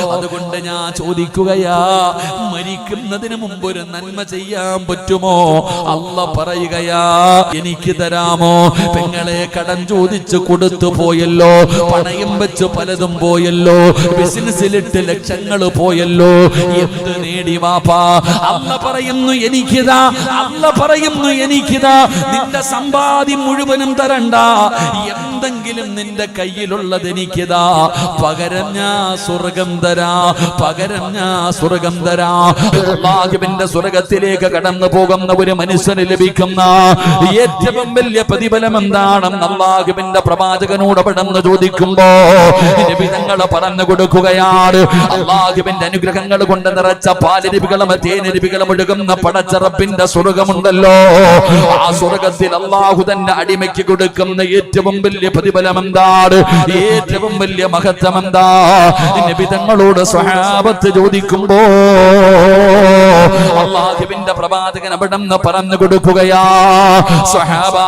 അതുകൊണ്ട് ഞാൻ ചോദിക്കുകയാ, മരിക്കുന്നതിന് മുമ്പ് ഒരു നന്മ ചെയ്യാൻ പറ്റുമോ? അല്ല പറയുകയാ, എനിക്ക് തരാമോ? പെങ്ങളെ കടം ചോദിച്ചു കൊടുത്തു പോയല്ലോ, പണയം വെച്ച് പലതും പോയല്ലോ, ബിസിനസ്സിലിട്ട് ലക്ഷങ്ങൾ പോയല്ലോ, എന്ത് നേടി വാപ്പാ? അല്ല പറയുന്നു എനിക്കിതാ, അല്ല പറയുന്നു എനിക്കിതാ. നിന്റെ സമ്പാദ്യം മുഴുവനും തരണ്ട, എന്തെങ്കിലും നിന്റെ കയ്യിലുള്ളത് എനിക്കിതാ, പകരം ഞാൻ സ്വർഗം തരാ, പകരം ഞാൻ സ്വർഗം തരാ. അല്ലാഹുവിന്റെ സ്വർഗത്തിലേക്ക് കടന്നു പോകുന്ന ഒരു മനുഷ്യന് ലഭിക്കുന്ന ഏറ്റവും വലിയ പ്രതിഫലം എന്താണെന്ന് അല്ലാഹുവിന്റെ പ്രവാചകനോട് പെട്ടെന്ന് ചോദിക്കുമ്പോ നബി തങ്ങൾ പറഞ്ഞു കൊടുക്കുകയാണ്, അല്ലാഹുവിന്റെ അനുഗ്രഹങ്ങൾ കൊണ്ട് നിറച്ച പാലരുവികളും തേനരുവികളും ഒഴുകുന്ന പടച്ച റബ്ബിന്റെ സ്വർഗമുണ്ടല്ലോ, ആ സ്വർഗത്തിൽ അല്ലാഹു തന്നെ അടിമയ്ക്ക് കൊടുക്കുന്ന ഏറ്റവും വലിയ പ്രതിഫലം എന്താണ്? ഏറ്റവും വലിയ മഹത്വം എന്താ? നബി തങ്ങളോട് സ്വഹാബത്ത് ചോദിക്കുമ്പോ അല്ലാഹുവിന്റെ പ്രവാചകൻ അവിടെന്ന് പറഞ്ഞു കൊടുക്കുകയാ, സ്വഹാബാ,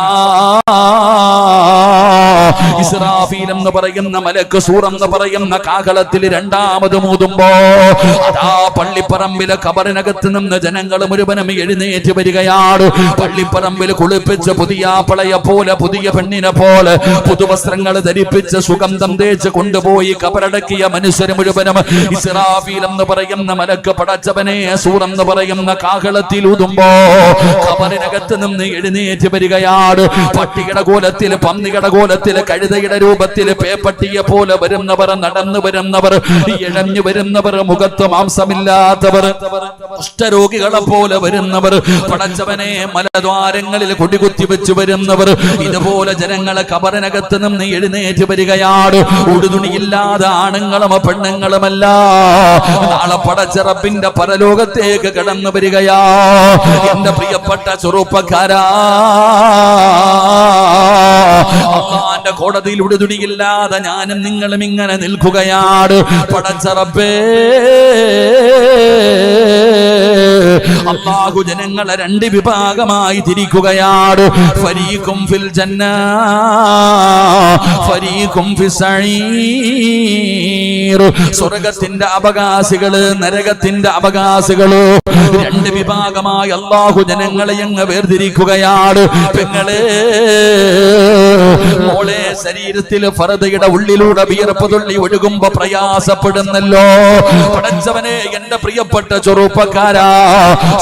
ഇസ്രാഫീൽ എന്ന് പറയുന്ന മലക്ക് സൂർ എന്ന് പറയുന്ന കാഹളത്തിൽ രണ്ടാമത് മൂതുമ്പോ അതാ പള്ളിപ്പറമ്പിലെ ഖബറിനകത്ത് നിന്ന് ജനങ്ങൾ മുഴുവനും എഴുന്നേറ്റ് വരികയാണ്. പള്ളിപ്പറമ്പിൽ കുളിപ്പിച്ച് പുതിയ പളയെ പോലെ, പുതിയ പെണ്ണിനെ പോലെ പുതുവസ്ത്രങ്ങൾ ധരിപ്പിച്ച് സുഗന്ധം തേച്ച് കൊണ്ടുപോയി ഖബറടക്കിയ മനുഷ്യർ മുഴുവനും ഇസ്രാഫീൽ എന്ന് പറയുന്ന മലക്ക് പടച്ചവനെ സൂർ എന്ന് പറയുന്ന കാഹളത്തിൽ ഊതുമ്പോ ഖബറിനകത്ത് നിന്ന് എഴുന്നേറ്റ് വരികയാണ്. പട്ടിയുടെ കോലത്തിൽ, പന്നിയുടെ കോലത്തിൽ, കഴുതയുടെ രൂപത്തിൽ, പേപ്പട്ടിയെ പോലെ വരുന്നവർ, നടന്നു വരുന്നവർ, ഇഴഞ്ഞു വരുന്നവർ, മുഖത്ത് മാംസമില്ലാത്തവർ, കുഷ്ഠരോഗികളെ പോലെ വരുന്നവർ, പടച്ചവനെ മലദ്വാരങ്ങളിൽ കൊടികുത്തി വെച്ച് വരുന്നവർ, ഇതുപോലെ ജനങ്ങളെ ഖബറിനകത്ത് നിന്ന് എഴുന്നേറ്റ് വരികയാണ്. ഉടുതുണിയില്ലാതെ ആണുങ്ങളും പെണ്ണുങ്ങളുമല്ല, നാളെ പടച്ച റബ്ബിന്റെ പരലോകത്തേക്ക് കടന്നു വരികയാ. എന്റെ പ്രിയപ്പെട്ട ചെറുപ്പക്കാരാ, അല്ലാഹുവിന്റെ കോടതിയിൽ ഉടുതുണിയില്ലാതെ ഞാനും നിങ്ങളും ഇങ്ങനെ നിൽക്കുകയാണ്. പടച്ച റബ്ബേ, അല്ലാഹു ജനങ്ങളെ രണ്ട് വിഭാഗമായി തിരിക്കുകയാണ്. ഫരീഖും ഫിൽ ജന്ന, ഫരീഖും ഫിസ് സഈർ. സ്വർഗ്ഗത്തിന്റെ അവകാശികള്, നരകത്തിന്റെ അവകാശികള്, രണ്ട് വിഭാഗമായി അല്ലാഹു ജനങ്ങളെ അങ്ങ് വേർതിരിക്കുകയാണ്. പെങ്ങളെ, മോളെ, ശരീരത്തിൽ ഫർദയുടെ ഉള്ളിലൂടെ വിയർപ്പ് തുള്ളി ഒഴുകുമ്പോ പ്രയാസപ്പെടുന്നല്ലോ. പടച്ചവനെ, എന്റെ പ്രിയപ്പെട്ട ചെറുപ്പക്കാരാ,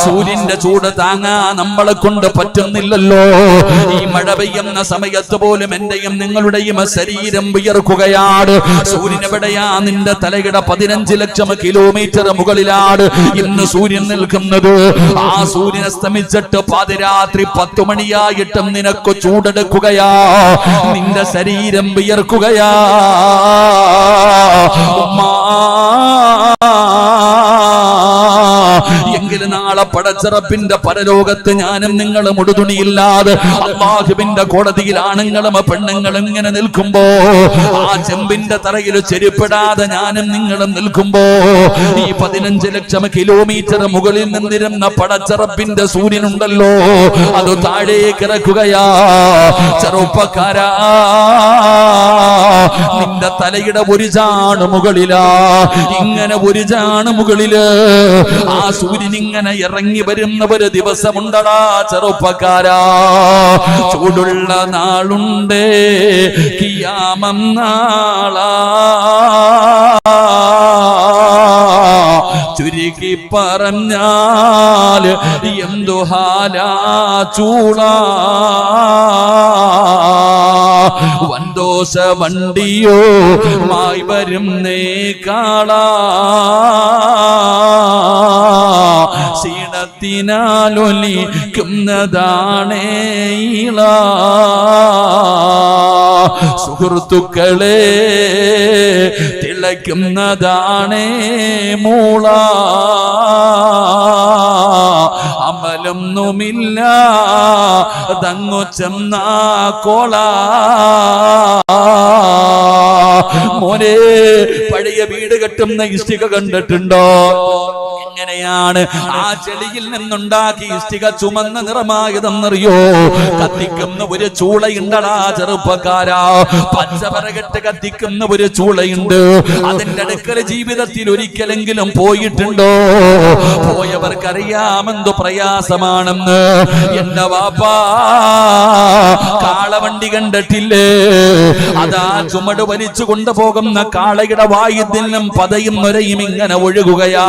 സൂര്യന്റെ ചൂട് താങ്ങാൻ നമ്മളെ കൊണ്ട് പറ്റുന്നില്ലല്ലോ. ഈ മഴ പെയ്യുന്ന സമയത്ത് പോലും എന്റെയും നിങ്ങളുടെയും ശരീരം വിയർക്കുകയാണ്. സൂര്യൻ എവിടെയാ? നിന്റെ തലയുടെ 15 ലക്ഷം കിലോമീറ്റർ മുകളിലാണ് ഇന്ന് സൂര്യൻ നിൽക്കുന്നത്. ആ സൂര്യൻ അസ്തമിച്ചിട്ട് പാതിരാത്രി 10 മണിയായിട്ടും നിനക്ക് ചൂടെടുക്കുകയാ, നിന്റെ ശരീരം വിയർക്കുകയാ. എങ്കിലും നാളെ പടച്ച റബ്ബിന്റെ പരലോകത്ത് ഞാനും നിങ്ങളും ഉടുതുണിയില്ലാതെ അല്ലാഹുവിന്റെ കോടതിയിൽ ആണുങ്ങളും പെണ്ണുങ്ങളും ഇങ്ങനെ നിൽക്കുമ്പോ, ആ ചെമ്പിന്റെ തറയിൽ ചെരുപ്പിടാതെ ഞാനും നിങ്ങളും നിൽക്കുമ്പോ, ഈ 15 ലക്ഷം കിലോമീറ്റർ മുകളിൽ നിന്നിരുന്ന പടച്ച റബ്ബിന്റെ സൂര്യനുണ്ടല്ലോ, അത് താഴേക്ക് ഇറക്കുകയാ. ചെറുപ്പക്കാരാ, നിന്റെ തലയുടെ ഒരു ചാണ് മുകളിലാ, ഇങ്ങനെ ഒരു ചാണ് മുകളില് ആ സൂര്യൻ ഇങ്ങനെ ഇറങ്ങി വരുന്ന ഒരു ദിവസമുണ്ടടാ ചെറുപ്പക്കാരാ. ചൂടുള്ള നാളുണ്ട്, കിയാമം നാളാ, ചുരുക്കി പറഞ്ഞാൽ എന്തു ഹാലാ ചൂളാ. വൻദോഷ വണ്ടിയോ മായി വരുന്നേ കാളാ, ക്ഷീണത്തിനാലൊലിക്കുന്നതാണേ ഇള. സുഹൃത്തുക്കളെ, തിളയ്ക്കുന്നതാണേ മൂള. അമലൊന്നുമില്ല തങ്ങു ചെന്നാ കോള. മോനെ, പഴയ വീട് കെട്ടുന്ന ഇഷ്ടിക കണ്ടിട്ടുണ്ടോ? എങ്ങനെയാണ് ആ ചെളിയിൽ നിന്നുണ്ടാക്കി ഇഷ്ടിക ചുമന്ന നിറമായതെന്നറിയോ? കത്തിക്കുന്ന ഒരു ചൂളയുണ്ടടാ ചെറുപ്പക്കാരാ, പച്ചവരകെട്ട് കത്തിക്കുന്ന ഒരു ചൂളയുണ്ട്. അതിന്റെ അടുക്കൽ ജീവിതത്തിൽ ഒരിക്കലെങ്കിലും പോയിട്ടുണ്ടോ? പോയവർക്കറിയാമെന്തു പ്രയാസമാണെന്ന്. എന്റെ വാപ്പാ കാളവണ്ടി കണ്ടിട്ടില്ലേ? അതാ ചുമട് വലിച്ചു കൊണ്ടുപോകുന്ന കാളയുടെ വായുദിനം പതയും നൊരയും ഇങ്ങനെ ഒഴുകുകയാ.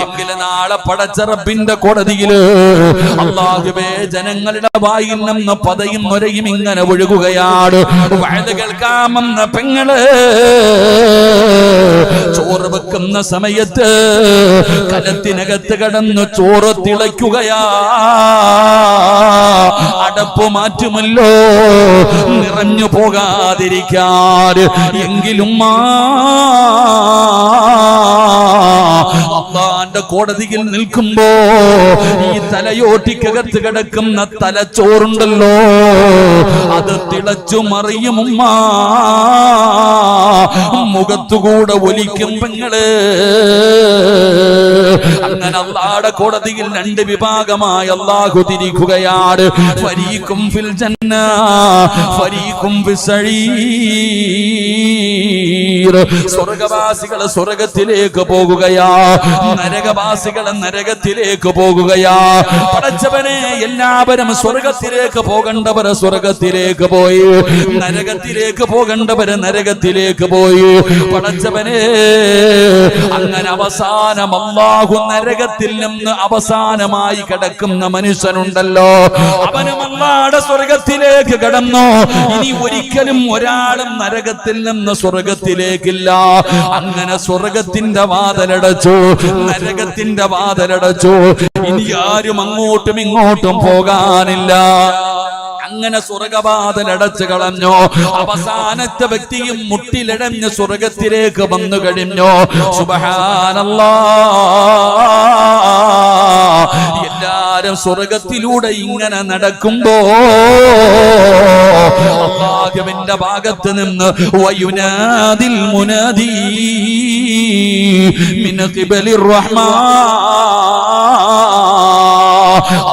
എങ്കിലും നാളെ പടച്ച റബ്ബിന്റെ കോടതിയില് അല്ലാഹുവേ ജനങ്ങളുടെ വായിൽ നിന്ന് പതയും നൊരയും ഇങ്ങനെ ഒഴുകുകയാണ്. വയത് കേൾക്കാമെന്ന പെങ്ങള് ചോറ് വെക്കുന്ന സമയത്ത് കലത്തിനകത്ത് കടന്ന് ചോറ് തിളയ്ക്കുകയാ. അടപ്പ് മാറ്റുമല്ലോ നിറഞ്ഞു പോകാതിരിക്കാൻ. എങ്കിലും അള്ളാന്റെ കോടതിയിൽ നിൽക്കുമ്പോ ഈ തലയോട്ടിക്കകത്ത് കിടക്കുന്ന തലച്ചോറുണ്ടല്ലോ, അത് തിളച്ചു മറിയും ഉമ്മ, മുഖത്തുകൂടെ ഒലിക്കും പെങ്ങള്. അങ്ങനെ അള്ളാഹുടെ കോടതിയിൽ രണ്ട് വിഭാഗമായി അള്ളാഹു തിരിക്കുകയാണ്. ഫരീഖും ഫിൽ ജന്ന ഫരീഖും ഫിസ്സഈർ. സ്വർഗ്ഗവാസികൾ സ്വർഗ്ഗത്തിലേക്ക് പോകുകയാ, നരകവാസികൾ നരകത്തിലേക്ക് പോകുകയാ. പടച്ചവനെ എല്ലാവരും സ്വർഗ്ഗത്തിലേക്ക് പോകേണ്ടവർ സ്വർഗ്ഗത്തിലേക്ക് പോയി, നരകത്തിലേക്ക് പോകേണ്ടവർ നരകത്തിലേക്ക് പോയി. പടച്ചവനെ അങ്ങനെ അവസാനം അല്ലാഹു നരകത്തിൽ നിന്ന് അവസാനമായി കിടക്കുന്ന മനുഷ്യനുണ്ടല്ലോ, അവനും അല്ലാഹുവിന്റെ സ്വർഗ്ഗത്തിലേക്ക് കടന്നു. ഇനി ഒരിക്കലും ഒരാളും നരകത്തിൽ നിന്ന് സ്വർഗ്ഗത്തിലേക്കില്ല. അങ്ങനെ സ്വർഗ്ഗത്തിന്റെ വാതിലടച്ചു, നരകത്തിന്റെ വാതിലടച്ചു. ഇനി ആരും അങ്ങോട്ടും ഇങ്ങോട്ടും പോകാനില്ല. അങ്ങനെ സ്വർഗവാതിലടച്ചു കളഞ്ഞു. അവസാനത്തെ വ്യക്തിയും മുട്ടിലടഞ്ഞ് സ്വർഗത്തിലേക്ക് വന്നു കഴിഞ്ഞു. സുബ്ഹാനല്ലാഹ്. എല്ലാരും സ്വർഗത്തിലൂടെ ഇങ്ങനെ നടക്കുമ്പോ അല്ലാഹുവിന്റെ ഭാഗത്ത് നിന്ന് വയുനാദിൽ മുനാദി മിൻ ഖിബലിർ റഹ്മാൻ.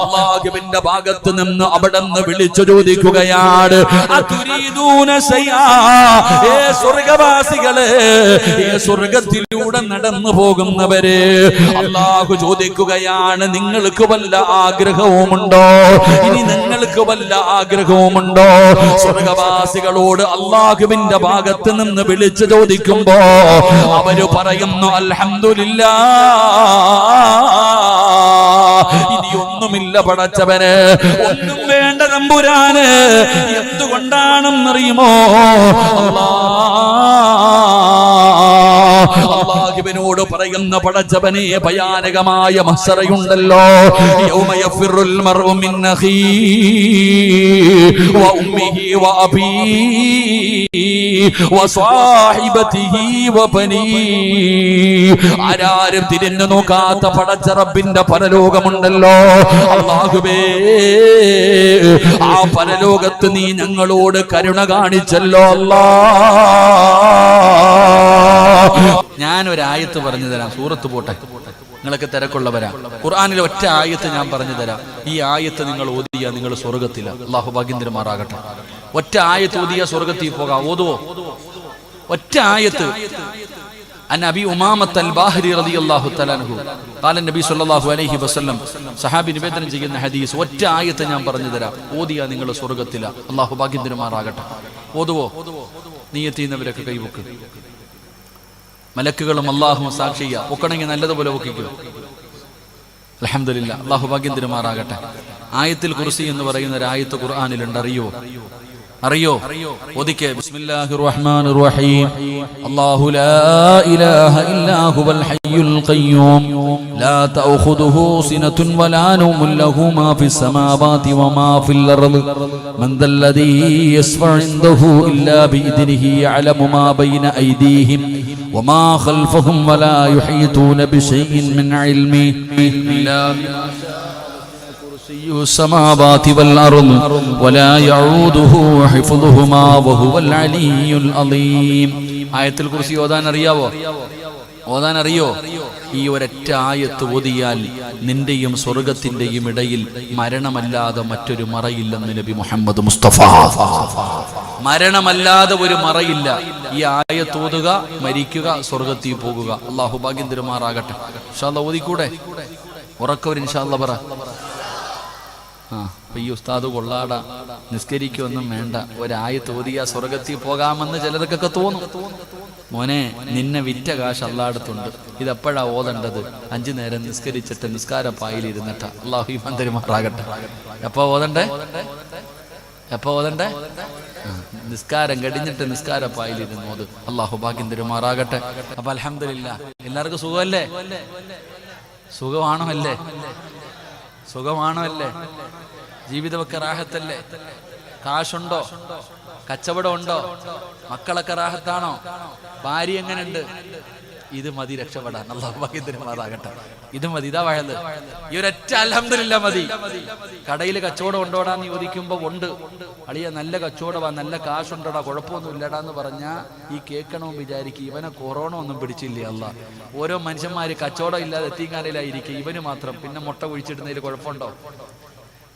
അല്ലാഹുവിന്റെ ഭാഗത്ത് നിന്ന് അവിടെന്ന് വിളിച്ചു ചോദിക്കുകയാണ്, അതുരീദൂന ശൈആ, ഏ സ്വർഗ്ഗവാസികളെ, ഏ സ്വർഗ്ഗത്തിലൂടെ നടന്നു പോകുന്നവരെ. അല്ലാഹു ചോദിക്കുകയാണ്, നിങ്ങൾക്ക് വല്ല ആഗ്രഹവുമുണ്ടോ? ഇനി നിങ്ങൾക്ക് വല്ല ആഗ്രഹവുമുണ്ടോ? സ്വർഗ്ഗവാസികളോട് അല്ലാഹുവിന്റെ ഭാഗത്ത് നിന്ന് വിളിച്ചു ചോദിക്കുമ്പോ അവര് പറയുന്നു, അൽഹംദുലില്ലാഹ്, ഇനിയൊന്നുമില്ല പടച്ചവന്, ഒന്നും വേണ്ട തമ്പുരാന്. എന്തുകൊണ്ടാണെന്നറിയുമോ? അല്ലാഹുവിനോട് പറയുന്ന പടച്ചവനെ ഭയാനകമായ മഹ്ശറയുണ്ടല്ലോ. യൗമ യഫിറുൽ മർഉ മിൻ അഖീഹി വ ഉമ്മിഹി വ അബീഹി വ സ്വാഹിബതിഹി വ ബനീഹി. ആരാരും തിരിഞ്ഞു നോക്കാത്ത പടച്ച റബ്ബിന്റെ പരലോകമുണ്ടല്ലോ. അല്ലാഹുവേ, ആ പരലോകത്ത് നീ ഞങ്ങളോട് കരുണ കാണിച്ചല്ലോ അല്ലാഹ്. ഞാനൊരായത്ത് പറഞ്ഞു തരാം, സൂറത്ത് പോട്ടെ, നിങ്ങളൊക്കെ തിരക്കുള്ളവരാ. ഖുർആനിലെ ഒറ്റ ആയത്ത് ഞാൻ പറഞ്ഞു തരാം. ഈ ആയത്ത് നിങ്ങൾ ഓതിയ നിങ്ങൾ സ്വർഗത്തില. അല്ലാഹു ഭാഗ്യം തരുമാറാകട്ടെ. ഒറ്റ ആയത്ത് ഓതിയ സ്വർഗത്തിൽ പോകാം. ഓതുവോ? ഒറ്റ ആയത്ത്. അൻ അബി ഉമാമത്ത് അൽ ബാഹിരി റളിയല്ലാഹു തആല അൻഹു ഖാല നബി സല്ലല്ലാഹു അലൈഹി വസല്ലം, സഹാബി നിവേദനം ചെയ്യുന്ന ഹദീസ്. ഒറ്റ ആയത്ത് ഞാൻ പറഞ്ഞു തരാം, ഓതിയ നിങ്ങൾ സ്വർഗത്തില. അല്ലാഹു ഭാഗ്യം തരുമാറാകട്ടെ. ഓതുവോ? നിയ്യത്ത് ചെയ്യുന്നവരൊക്കെ കൈവക്ക്. മലക്കുകളും അല്ലാഹുവും സാക്ഷിയ. പൊക്കണമെങ്കിൽ നല്ലതുപോലെ പൊക്കിക്കോ. അൽഹംദുലില്ലാഹ്. അല്ലാഹു ഭാഗ്യം തരുമാറാകട്ടെ. ആയത്തുൽ കുർസി എന്ന് പറയുന്ന ഒരു ആയത്ത് ഖുർആനിലുണ്ട്. അറിയോ? ഓദിക്കേ. ബിസ്മില്ലാഹിർ റഹ്മാനിർ റഹീം. അല്ലാഹു ലാ ഇലാഹ ഇല്ലാ ഹുവൽ ഹയ്യുൽ ഖയ്യൂം ലാ തഅഖുദുഹു സിനത്തുൻ വലാ നൗമുൻ ലഹു മാ ഫിസ് സമാവാതി വമാ ഫിൽ അർദ് മൻ ദല്ലദീ യസ്ഫഉ ഇൻദഹു ഇല്ലാ ബിഇദ്നിഹി യഅലമു മാ ബൈന ഐദീഹിം വമാ ഖൽഫഹും വലാ യുഹീതൂന ബിശൈഇൻ മിൻ ഇൽമിഹി ഇല്ലാ ബിമാ السماوات والأرض ولا يعوده حفظهما وهو العلي العظيم. ആയത്തുൽ കുർസി ഓതാൻ അറിയാവോ? ഓതാൻ അറിയോ? ഈ ഒരൊറ്റ ആയത്ത് ഓതിയാൽ നിന്റെയും സ്വർഗത്തിന്റെയും ഇടയിൽ മരണമല്ലാതെ മറ്റൊരു മറയില്ലെന്ന് നബി മുഹമ്മദ് മുസ്തഫ. മരണമല്ലാതെ ഒരു മറയില്ല. ഈ ആയത്ത് ഓതുക, മരിക്കുക, സ്വർഗത്തിൽ പോകുക. അള്ളാഹു ഭാഗ്യം തരുമാറാകട്ടെ. ഇൻഷാ അല്ലാഹ് ഓതിക്കൂടെ? ഉറക്കവർ ഇൻഷാ അല്ലാഹ് പറ. അപ്പൊ ഈ ഉസ്താദ് കൊള്ളാടാ, നിസ്കരിക്കൊന്നും വേണ്ട, ഒരായത്ത് ഓതിയ സ്വർഗത്തിൽ പോകാമെന്ന് ചിലർക്കൊക്കെ തോന്നും. മോനെ, നിന്നെ വിറ്റ കാശ് അള്ളാഹടുത്തുണ്ട്. ഇതെപ്പോഴാ ഓതേണ്ടത്? 5 നേരം നിസ്കരിച്ചിട്ട് നിസ്കാരപ്പായിലിരുന്നിട്ട. അള്ളാഹു ഈമാൻ തരുമാറാകട്ടെ. എപ്പോ ഓതണ്ടേ? നിസ്കാരം കഴിഞ്ഞിട്ട് നിസ്കാരപ്പായിലിരുന്ന് ഓത്. അള്ളാഹു ഭാഗ്യം തരുമാറാകട്ടെ. അപ്പൊ അൽഹംദുലില്ലാ, എല്ലാവർക്കും സുഖമല്ലേ? സുഖമാണോ അല്ലേ? ജീവിതമൊക്കെ റാഹത്തല്ലേ? കാശുണ്ടോ? കച്ചവടം ഉണ്ടോ? മക്കളൊക്കെ റാഹത്താണോ? ഭാര്യ എങ്ങനെയുണ്ട്? ഇത് മതി രക്ഷപ്പെടാൻ. അല്ലാഹു ഭാഗ്യം തരുമാറാകട്ടെ. ഇത് മതി. ഇതാ വഴത്. ഈ ഒരൊറ്റ അൽഹംദുലില്ലാ മതി. കടയിൽ കച്ചവടം ഉണ്ടോടാന്ന് ചോദിക്കുമ്പോ ഉണ്ട്. അളിയ നല്ല കച്ചവടമാ, നല്ല കാശുണ്ടോടാ, കുഴപ്പമൊന്നും ഇല്ലടാ എന്ന് പറഞ്ഞാ ഈ കേൾക്കണമെന്ന് വിചാരിക്കും ഇവനെ കൊറോണ ഒന്നും പിടിച്ചില്ലേ അല്ലാ. ഓരോ മനുഷ്യന്മാര് കച്ചവടം ഇല്ലാതെ എത്തിങ്ങാനയിലായിരിക്കും, ഇവന് മാത്രം. പിന്നെ മുട്ട കുഴിച്ചിടുന്നതിൽ കുഴപ്പമുണ്ടോ?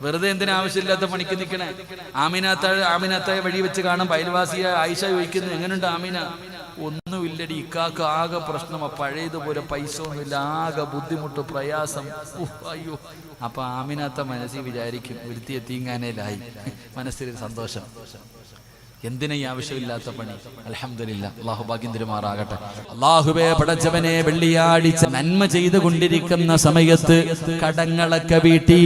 വെറുതെ എന്തിനാ ആവശ്യമില്ലാത്ത പണിക്ക് നിൽക്കണേ? ആമിനാത്തായ വഴി വെച്ച് കാണും. അയൽവാസിയ ആയിഷ ചോദിക്കുന്നു, എങ്ങനെയുണ്ട് ആമിന? ഒന്നുമില്ലടി, ഇക്കാക്ക് ആകെ പ്രശ്നം, പഴയതുപോലെ പൈസ ഒന്നുമില്ല, ആകെ ബുദ്ധിമുട്ട്, പ്രയാസം. അയ്യോ. അപ്പൊ ആമിനാത്ത മനസ്സിൽ വിചാരിക്കും, ഒരുത്തി എത്തിങ്ങാനേലായി. മനസ്സിലൊരു സന്തോഷം. എന്തിനാ ഈ ആവശ്യമില്ലാത്ത പണി? അൽഹംദുലില്ലാ, അല്ലാഹു ഭാഗ്യം തരുമാറാകട്ടെ. അല്ലാഹുവേ പടച്ചവനെ, വെള്ളിയാഴ്ച നന്മ ചെയ്തുകൊണ്ടിരിക്കുന്ന സമയത്ത് കടങ്ങളൊക്കെ വീട്ടി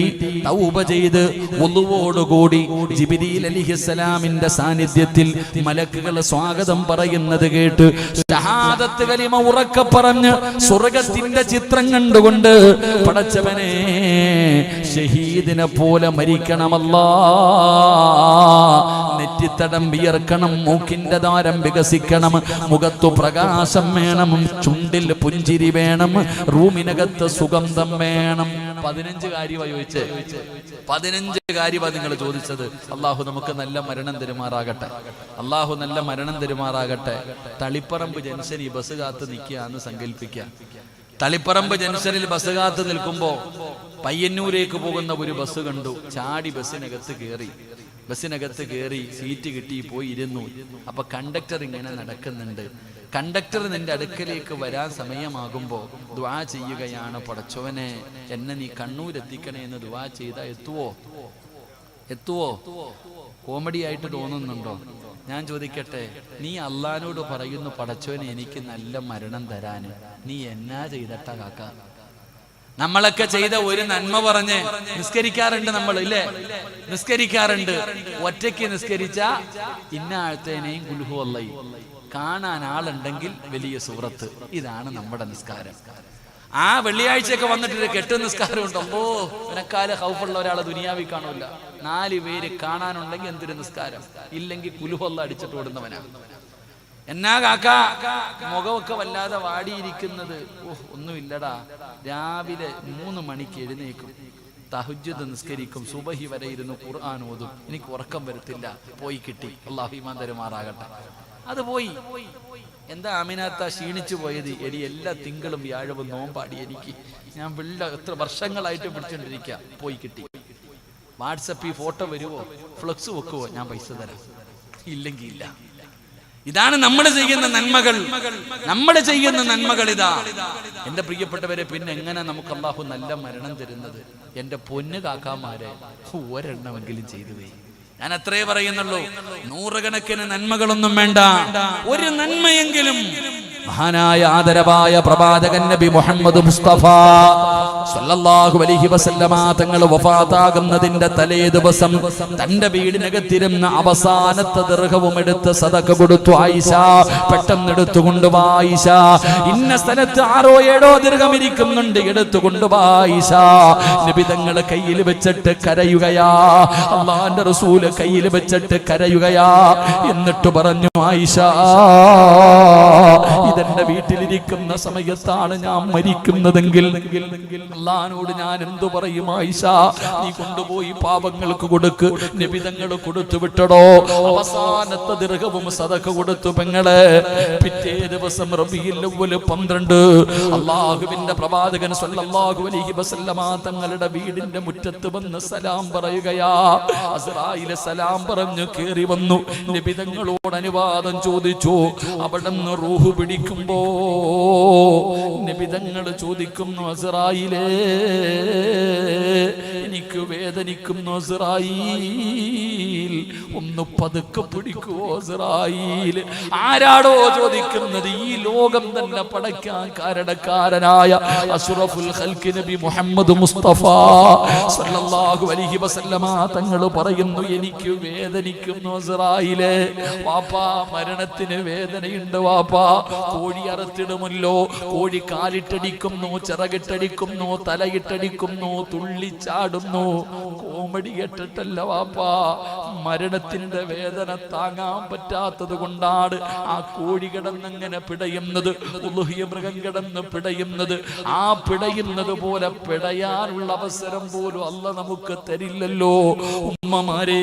തൗബ ചെയ്ത് വുളുവോടുകൂടി ജിബ്രീൽ അലൈഹിസ്സലാമിന്റെ സാന്നിധ്യത്തിൽ മലക്കുകൾ സ്വാഗതം പറയുന്നത് കേട്ട് ഷഹാദത്ത് കലിമ ഉറക്കെ പറഞ്ഞ് സ്വർഗത്തിന്റെ ചിത്രം കണ്ടുകൊണ്ട് പടച്ചവനെ, ഷഹീദിനെ പോലെ മരിക്കണമല്ലാ. നെറ്റിത്തടം വിയർക്കണം, മൂക്കിന്റെ ദ്വാരം വികസിക്കണം, മുഖത്തു പ്രകാശം വേണം, ചുണ്ടിൽ പുഞ്ചിരി വേണം, റൂമിനകത്ത് സുഗന്ധം വേണം. 15 കാര്യമാണ് ചോദിച്ചേ. 15 കാര്യമാണ് നിങ്ങൾ ചോദിച്ചത്. അള്ളാഹു നമുക്ക് നല്ല മരണം തരുമാറാകട്ടെ. അള്ളാഹു നല്ല മരണം തരുമാറാകട്ടെ. തളിപ്പറമ്പ് ജംഗ്ഷനിൽ ബസ് കാത്ത് നിൽക്കുകയെന്ന് സങ്കല്പിക്കുക. തളിപ്പറമ്പ് ജംഗ്ഷനിൽ ബസ് കാത്ത് നിൽക്കുമ്പോ പയ്യന്നൂരേക്ക് പോകുന്ന ഒരു ബസ് കണ്ടു. ചാടി ബസ്സിനകത്ത് കയറി സീറ്റ് കിട്ടി പോയി ഇരുന്നു. അപ്പൊ കണ്ടക്ടർ ഇങ്ങനെ നടക്കുന്നുണ്ട്. കണ്ടക്ടർ നിന്റെ അടുക്കലേക്ക് വരാൻ സമയമാകുമ്പോ ദുആ ചെയ്യുകയാണ്, പടച്ചോനെ എന്നെ നീ കണ്ണൂരെത്തിക്കണേ എന്ന് ദുആ ചെയ്താ എത്തുവോ? കോമഡി ആയിട്ട് തോന്നുന്നുണ്ടോ? ഞാൻ ചോദിക്കട്ടെ, നീ അള്ളാനോട് പറയുന്നു, പടച്ചോനെ എനിക്ക് നല്ല മരണം തരാന്, നീ എന്നാ ചെയ്തട്ടാ കാക്ക? നമ്മളൊക്കെ ചെയ്ത ഒരു നന്മ പറഞ്ഞ് നിസ്കരിക്കാറുണ്ട് നമ്മൾ, ഇല്ലേ? നിസ്കരിക്കാറുണ്ട്. ഒറ്റയ്ക്ക് നിസ്കരിച്ച ഇന്ന ആഴ്ത്തേനെയും കുൽഹു അല്ലാഹി കാണാൻ ആളുണ്ടെങ്കിൽ വലിയ സൂറത്ത്. ഇതാണ് നമ്മുടെ നിസ്കാരം. ആ വെള്ളിയാഴ്ചയൊക്കെ വന്നിട്ട് കെട്ട് നിസ്കാരം ഉണ്ടോ? എനക്കാല് ഹൗഫുള്ള ഒരാളെ ദുനിയാവി കാണൂല. 4 പേര് കാണാനുണ്ടെങ്കിൽ എന്തൊരു നിസ്കാരം, ഇല്ലെങ്കിൽ കുൽഹു അല്ലാഹ് അടിച്ചിട്ട് ഓടുന്നവനാണ്. എന്നാ കാക്ക മുഖമൊക്കെ വല്ലാതെ വാടിയിരിക്കുന്നത്? ഒന്നുമില്ലടാ, രാവിലെ 3 മണിക്ക് എഴുന്നേക്കും, തഹജ്ജുദ് നിസ്കരിക്കും, സുബഹി വരെ ഇരുന്ന് ഖുർആൻ ഓതും. എനിക്ക് ഉറക്കം വരത്തില്ല. പോയി കിട്ടി. അല്ലാഹു ഈമാൻ തരുമാറാകട്ടെ. അത് പോയി. എന്താ ആമിനാത്ത ക്ഷീണിച്ചു പോയത്? എടി എല്ലാ തിങ്കളും വ്യാഴവും നോമ്പാടി എനിക്ക്. ഞാൻ എത്ര വർഷങ്ങളായിട്ട് പിടിച്ചോണ്ടിരിക്കുക. പോയി കിട്ടി. വാട്സപ്പിൽ ഫോട്ടോ വരുവോ, ഫ്ലക്സ് വെക്കുവോ, ഞാൻ പൈസ തരാം, ഇല്ലെങ്കിൽ ഇല്ല. ഇതാണ് നമ്മൾ ചെയ്യുന്ന നന്മകൾ. ഇതാ എന്റെ പ്രിയപ്പെട്ടവരെ. പിന്നെ എങ്ങനെ നമുക്ക് അല്ലാഹു നല്ല മരണം തരുന്നത്? എന്റെ പൊന്നു കാക്കാമാരെ, ഒരെണ്ണമെങ്കിലും ചെയ്തു പോയി. ഞാൻ അത്രേ പറയുന്നുള്ളൂ. 100 കണക്കിന് നന്മകളൊന്നും വേണ്ട, ഒരു നന്മയെങ്കിലും. മഹാനായ ആദരവായ പ്രവാചകൻ നബി മുഹമ്മദ് മുസ്തഫ സല്ലല്ലാഹു അലൈഹി വസല്ലമ തങ്ങൾ വഫാത്താകുന്നതിന്റെ തലേ ദിവസം തന്റെ വീടിനകത്തിരുന്ന അവസാനത്തെ ദിർഹവും എടുത്ത് സദഖ കൊടുത്തു. ആയിഷ പെട്ടെന്ന് എടുത്തുകൊണ്ടുവാ ആയിഷ, ഇന്ന സ്ഥലത്ത് 6 or 7 ദിർഹം ഇരിക്കുന്നുണ്ട്, എടുത്തുകൊണ്ടുവാ ആയിഷ. നബി തങ്ങൾ കയ്യിൽ വെച്ചിട്ട് കരയുകയാ. അല്ലാഹുവിന്റെ റസൂൽ കയ്യിൽ വെച്ചിട്ട് കരയുകയാ. എന്നിട്ട് പറഞ്ഞു, ആയിഷ ഇതെന്റെ വീട്ടിലിരിക്കുന്ന സമയത്താണ് ഞാൻ മരിക്കുന്നതെങ്കിൽ അല്ലാഹുവോട് ഞാൻ എന്തു പറയും? ആയിഷ, നീ കൊണ്ടുപോയി പാപങ്ങൾക്ക് കൊടുക്ക്. നബി തങ്ങൾ കൊടുത്തു വിട്ടടോ. അവസാനത്തെ ദിർഹവും സദഖ കൊടുത്തു പെങ്ങളെ. പിറ്റേ ദിവസം റബീഉൽ അവ്വൽ 12 അല്ലാഹുവിന്റെ പ്രവാചകൻ സല്ലല്ലാഹു അലൈഹി വസല്ലമ തങ്ങളുടെ വീടിന്റെ മുറ്റത്ത് വന്ന് സലാം പറയുകയാ. അസ്റായിൽ സലാം പറഞ്ഞു കേറി വന്നു. നബി തങ്ങളോട് അനുവാദം ചോദിച്ചു. അവിടുന്ന് റൂഹ് പിടിക്കുമ്പോ നബി തങ്ങൾ ചോദിക്കുന്നു, അസ്റായിലേ, എനിക്ക് വേദനിക്കുന്നു അസ്റായീൽ, ഒന്ന് പതുക്കെ പിടിക്കുവോ അസ്റായീൽ? ആരാടോ ചോദിക്കുന്നത്? ഈ ലോകം തന്നെ പടയ്ക്കാൻ കാരണക്കാരനായ അഷ്റഫുൽ ഖൽഖ് നബി മുഹമ്മദ് മുസ്തഫ സല്ലല്ലാഹു അലൈഹി വസല്ലമ തങ്ങൾ പറയുന്നു, എനിക്ക് വേദനിക്കുന്നു അസ്റായിലേ. വാപ്പാ, മരണത്തിന് വേദനയുണ്ട് വാപ്പാ. കോഴി അറുത്തിടുമല്ലോ, കോഴി കാലിട്ടടിക്കുന്നു, ചിറകിട്ടടിക്കുന്നു, തലയിട്ടടിക്കുന്നു, തുള്ളിച്ചാടുന്നു. കോമഡി കേട്ടിട്ടല്ല വാപ്പാ, മരണത്തിന്റെ വേദന താങ്ങാൻ പറ്റാത്തത് കൊണ്ടാണ് ആ കോഴി കിടന്നങ്ങനെ പിടയുന്നത്, ഉളുഹിയ മൃഗം കിടന്ന് പിടയുന്നത്. ആ പിടയുന്നത് പോലെ പിടയാനുള്ള അവസരം പോലും അല്ല നമുക്ക് തരില്ലല്ലോ. ഉമ്മമാരേ,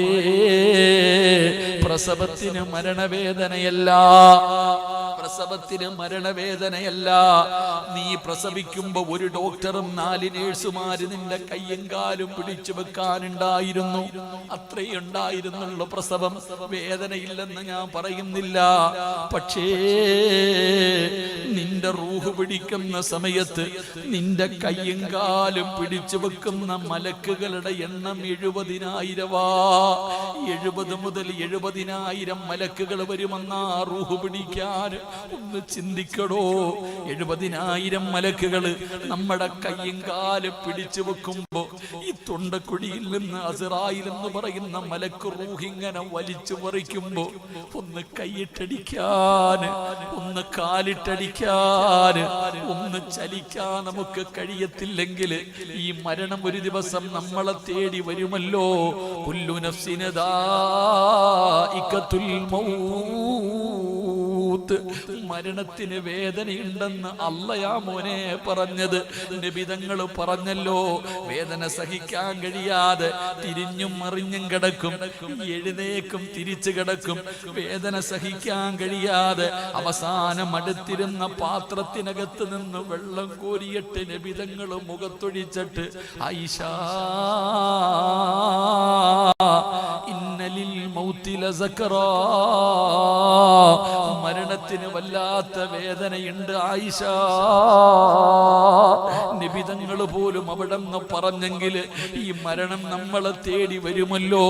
പ്രസവത്തിന് മരണവേദനയല്ല, പ്രസവത്തിന് മരണവേദനയല്ല. നീ പ്രസവിക്കുമ്പോ ഒരു ഡോക്ടറും 4 നേഴ്സുമാര് നിന്റെ കയ്യും കാലും പിടിച്ചു വെക്കാനുണ്ടായിരുന്നു. അത്രയേ ഉണ്ടായിരുന്നുള്ളൂ പ്രസവം. വേദനയില്ലെന്ന് ഞാൻ പറയുന്നില്ല. പക്ഷേ നിന്റെ റൂഹ് പിടിക്കുന്ന സമയത്ത് നിന്റെ കയ്യും കാലും പിടിച്ചു വെക്കുന്ന മലക്കുകളുടെ എണ്ണം 70,000. 70 മുതൽ 70,000 മലക്കുകൾ വരുമെന്നാ റൂഹ് പിടിക്കാൻ. ഒന്ന് ചിന്തിക്കടോ. 70,000 മലക്കുകൾ നമ്മുടെ കയ്യും കാലും പിടിച്ചു വെക്കുമ്പോ ഈ തൊണ്ടക്കുഴിയിൽ നിന്ന് അസ്റായിൽ എന്ന് പറയുന്ന മലക്ക് റൂഹ് ഇങ്ങനെ വലിച്ചു പറിക്കുമ്പോ ഒന്ന് കൈയിട്ടടിക്കാൻ, ഒന്ന് കാലിട്ടടിക്കാൻ, ഒന്ന് ചലിക്കാൻ നമുക്ക് കഴിയത്തില്ലെങ്കിൽ ഈ മരണം ഒരു ദിവസം നമ്മളെ തേടി വരുമല്ലോ. കുല്ലു നഫ്സിൻ ദാഇഖത്തുൽ മൗത്ത്. മരണത്തിന് വേദനയുണ്ടെന്ന് അല്ലയാ മോനെ പറഞ്ഞത്. നബി തങ്ങൾ പറഞ്ഞല്ലോ, വേദന സഹിക്കാൻ കഴിയാതെ തിരിഞ്ഞും മറിഞ്ഞും കിടക്കും, എഴുന്നേക്കും തിരിച്ചു കിടക്കും. വേദന സഹിക്കാൻ കഴിയാതെ അവസാനം അടുത്തിരുന്ന പാത്രത്തിനകത്ത് നിന്ന് വെള്ളം കോരിയിട്ട് നബി തങ്ങൾ മുഖത്തൊഴിച്ചിട്ട്, ആയിഷാ, ഇന്നലിൽ മൗതി ലസക്റാ, മരണത്തിന് വല്ലാത്ത വേദനയുണ്ട് ആയിഷ. നബി തങ്ങൾ പോലും അവിടെ നിന്ന് പറഞ്ഞെങ്കിൽ ഈ മരണം നമ്മളെ തേടി വരുമല്ലോ.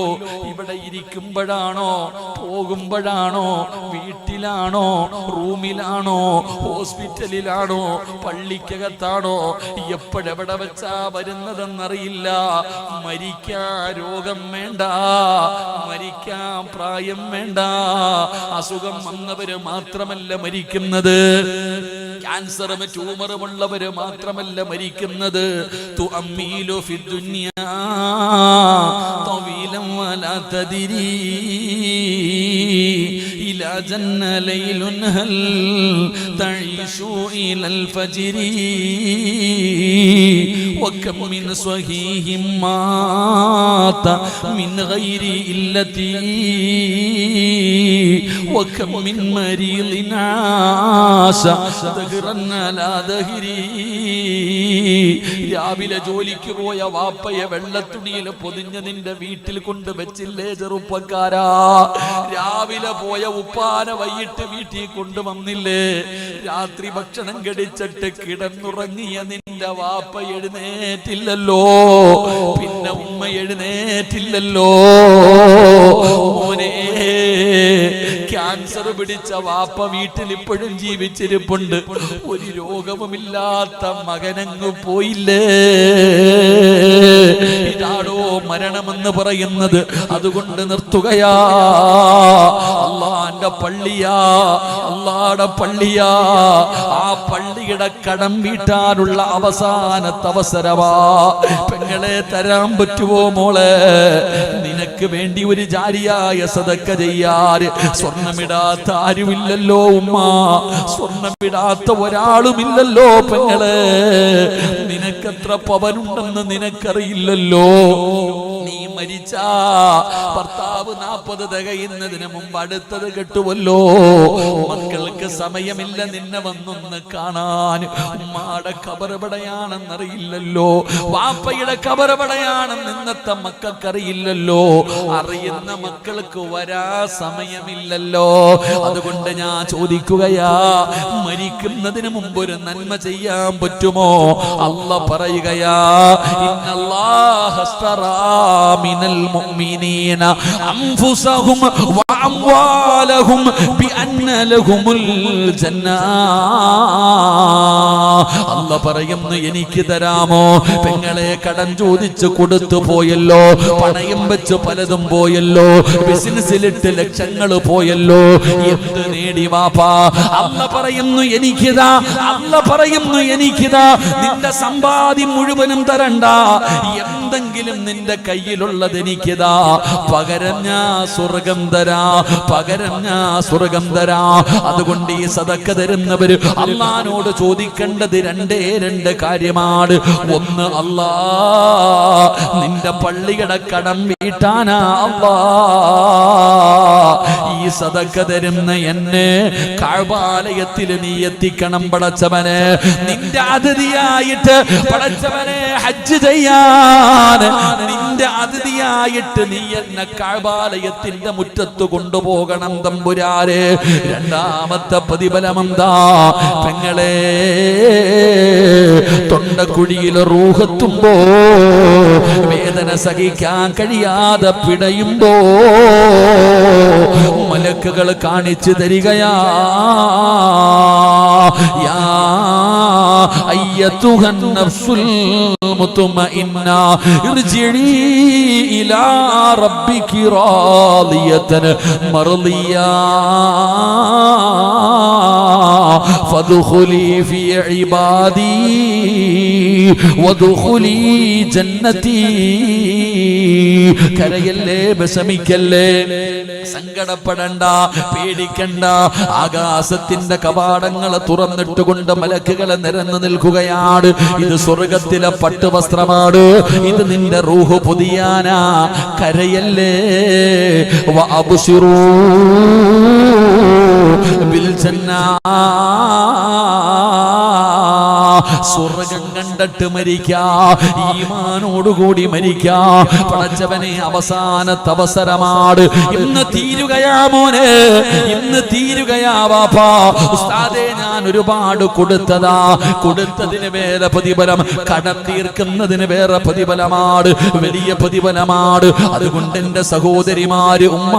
ഇവിടെ ഇരിക്കുമ്പോഴാണോ, പോകുമ്പോഴാണോ, വീട്ടിലാണോ, റൂമിലാണോ, ഹോസ്പിറ്റലിലാണോ, പള്ളിക്കകത്താണോ, എപ്പോഴെവിടെ വെച്ചാ വരുന്നതെന്നറിയില്ല. മരിക്കാൻ രോഗം വേണ്ട, മരിക്കാൻ പ്രായം വേണ്ട. അസുഖം വന്നവര് മാത്രമല്ല മരിക്കുന്നത്, ക്യാൻസറും ട്യൂമറുമുള്ളവര് മാത്രമല്ല മരിക്കുന്നത്. തുഅമ്മീലു ഫിദ്ദുനിയാ തവീലൻ വലാ തദ്രീ ഇലാ ജന്ന ലൈലുൻ ഹൽ തഈശു ഇലൽ ഫജ്രി വകം മിൻ സ്വഹീഹിൻ മാത മിൻ ഗൈരി ഇല്ലതി വകം മിൻ മരീളിൻ ആശ ദഹ്റൻ അലാ ദഹ്രി. രാവിലെ ജോലിക്ക് പോയ വാപ്പയെ വെള്ളത്തുണിയിൽ പൊതിഞ്ഞ് നിന്റെ വീട്ടിൽ കൊണ്ട് വെച്ചില്ലേ ചെറുപ്പക്കാരാ? രാവിലെ പോയ ഉപ്പാനെ വൈകിട്ട് വീട്ടിൽ കൊണ്ടുവന്നില്ലേ? രാത്രി ഭക്ഷണം കഴിച്ചിട്ട് കിടന്നുറങ്ങിയ നിന്റെ വാപ്പ എഴുന്നേറ്റില്ലല്ലോ, പിന്നെ ഉമ്മ എഴുന്നേറ്റില്ലല്ലോ. മോനെ, ക്യാൻസർ പിടിച്ച വാപ്പ വീട്ടിൽ ഇപ്പോഴും ജീവിച്ചിരിപ്പുണ്ട്. ഒരു രോഗവുമില്ലാത്ത മകനങ്ങ് പോയില്ലേ? ഇതാണോ മരണമെന്ന് പറയുന്നത്? അതുകൊണ്ട് നിർത്തുകയാ. അള്ളാന്റെ പള്ളിയാ, അള്ളാടെ പള്ളിയാ. ആ പള്ളി പള്ളിയുടെ കടം വീട്ടാനുള്ള അവസാനത്തെ അവസരമാ. പെങ്ങളെ തരാൻ പറ്റുമോ മോളെ? നിനക്ക് വേണ്ടി ഒരു ജാരിയായ സദക്ക ചെയ്യാൻ സ്വർണ്ണമിടാത്ത ആരുമില്ലല്ലോ ഉമ്മ, സ്വർണ്ണമിടാത്ത ഒരാളുമില്ലല്ലോ പെങ്ങളെ. നിനക്കെത്ര പവനുണ്ടെന്ന് നിനക്കറിയില്ലല്ലോ. നീ മരിച്ചാ ഭർത്താവ് 40 തികയുന്നതിന് മുമ്പ് അടുത്തത് കെട്ടുമല്ലോ. മക്കൾക്ക് സമയമില്ല നിന്നെ വന്നൊന്ന് കാണാൻ. ഉമ്മാടെ ഖബറെവിടെയാണെന്നറിയില്ലല്ലോ, വാപ്പയുടെ ഖബറെവിടെയാണെന്ന് ഇന്നത്തെ മക്കൾക്കറിയില്ലല്ലോ. അറിയുന്ന മക്കൾക്ക് വരാ സമയമില്ലല്ലോ. അതുകൊണ്ട് ഞാൻ ചോദിക്കുകയാ, മരിക്കുന്നതിന് മുമ്പ് ഒരു നന്മ ചെയ്യാൻ പറ്റുമോ? അല്ലാഹ് പറയുകയാ, ഇന്നല്ലാഹ അസ്തറാ മിനൽ മുഅ്മിനീന അൻഫുസഹും വഅംവാലഹും ബിഅന്ന ലഹുമുൽ ജന്ന. അല്ലാഹ് പറയുന്നു, എനിക്ക് തരാമോ? പെങ്ങളെ കടം ചോദിച്ചു കൊടുത്തു പോയല്ലോ, പണയം വെച്ച് പലതും പോയല്ലോ, ബിസിനസ്സിലിട്ട് ലക്ഷങ്ങൾ പോയല്ലോ, എന്ത് നേടി വാപ്പാ? അല്ലാഹ് പറയുന്നു, എനിക്കിതാ. അല്ലാഹ് പറയുന്നു, എനിക്കിതാ. നിന്റെ സമ്പാദ്യം മുഴുവനും തരണ്ട, എന്തെങ്കിലും നിന്റെ കയ്യിലുള്ളത് എനിക്കിതാ. പകരം ഞാൻ സ്വർഗം തരാ, പകരം ഞാൻ സ്വർഗം തരാ. അതുകൊണ്ട് ഈ സദക്ക തരുന്നവര് അല്ലാഹുവോട് ചോദിക്കേണ്ടത് രണ്ട് കാര്യമാണ്. ഒന്ന്, അല്ലാ നിന്റെ പള്ളിയുടെ കടം വീട്ടാനാ അല്ലാ ഈ സദക്ക തരുന്ന എന്നെ കഅബാലയത്തിൽ നീ എത്തിക്കണം പടച്ചവനെ. നിന്റെ അതിഥിയായിട്ട് പടച്ചവനെ ഹജ്ജ് ചെയ്യാൻ, നിന്റെ അതിഥിയായിട്ട് നീ എന്നെ കഅബാലയത്തിന്റെ മുറ്റത്ത് കൊണ്ടുപോകണം തമ്പുരാരെ. രണ്ടാമത്തെ പ്രതിഫലമെന്താ പെങ്ങളെ? തൊണ്ടക്കുഴിയിൽ റൂഹെത്തുമ്പോ, വേദന സഹിക്കാൻ കഴിയാതെ പിടയുമ്പോ മലക്കുകൾ കാണിച്ചു തരികയാ, യാ അയ്യതുഹൻ നഫ്സുൽ മുത്മഇന്ന ഇർജിഇ ഇലാ റബ്ബികി റാദിയതൻ മർദിയാ ഫദ്ഖുലി ഫീ ഇബാദി വദ്ഖുലി ജന്നതി. കരയല്ലേ, വിഷമിക്കല്ലേ, സങ്കടപ്പെടണ്ട, പേടിക്കണ്ട. ആകാശത്തിന്റെ കവാടങ്ങൾ തുറന്നിട്ടുകൊണ്ട് മലക്കുകളെ നിരന്നു നിൽക്കുകയാണ്. ഇത് സ്വർഗത്തിലെ പട്ടുവസ്ത്രമാണ്, ഇത് നിന്റെ റൂഹ് പുതിയാനാ. കരയല്ലേ, വഅബ്ശിറൂ ബിൽ ജന്നാ. സ്വർഗം കണ്ടിട്ട് മരിക്കാ, ഈമാനോടുകൂടി മരിക്കാ. പടച്ചവനെ, അവസാനത്തെ അവസരമാണ്. ഇന്ന് തീരുകയാ മോനെ, ഇന്ന് തീരുകയാ വാപ്പാ. ഉസ്താദേ, ഞാൻ ഒരുപാട് കൊടുത്തതാ, കൊടുത്തതിന് വേറെ പ്രതിഫലം, കടം തീർക്കുന്നതിന് വേറെ പ്രതിഫലമാണ്, വലിയ പ്രതിഫലമാണ്. അതുകൊണ്ട് എന്റെ സഹോദരിമാര്, ഉമ്മ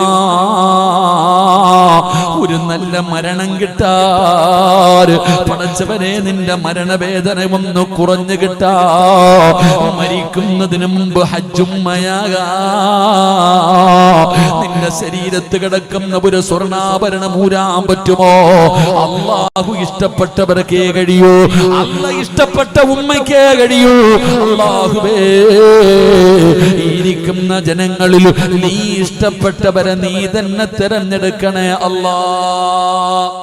ഒരു നല്ല മരണം കിട്ടാൻ പടച്ചവനെ നിന്റെ മരണവേദന ഒന്ന് കുറഞ്ഞു കിട്ടാ. മരിക്കുന്നതിന് മുമ്പ് ഹജ്ജുമ്മയാകാ. നിന്റെ ശരീരത്ത് കിടക്കുന്ന ഒരു സ്വർണ്ണാഭരണം ഊരാൻ പറ്റുമോ? അല്ലാഹു ഇഷ്ടപ്പെട്ടവർക്കേ കഴിയൂ, അല്ലാഹ് ഇഷ്ടപ്പെട്ട ഉമ്മയ്ക്കേ കഴിയൂ. അല്ലാഹുവേ, ഇരിക്കുന്ന ജനങ്ങളിൽ നീ ഇഷ്ടപ്പെട്ടവരെ നീ തന്നെ തിരഞ്ഞെടുക്കണേ അല്ലാ.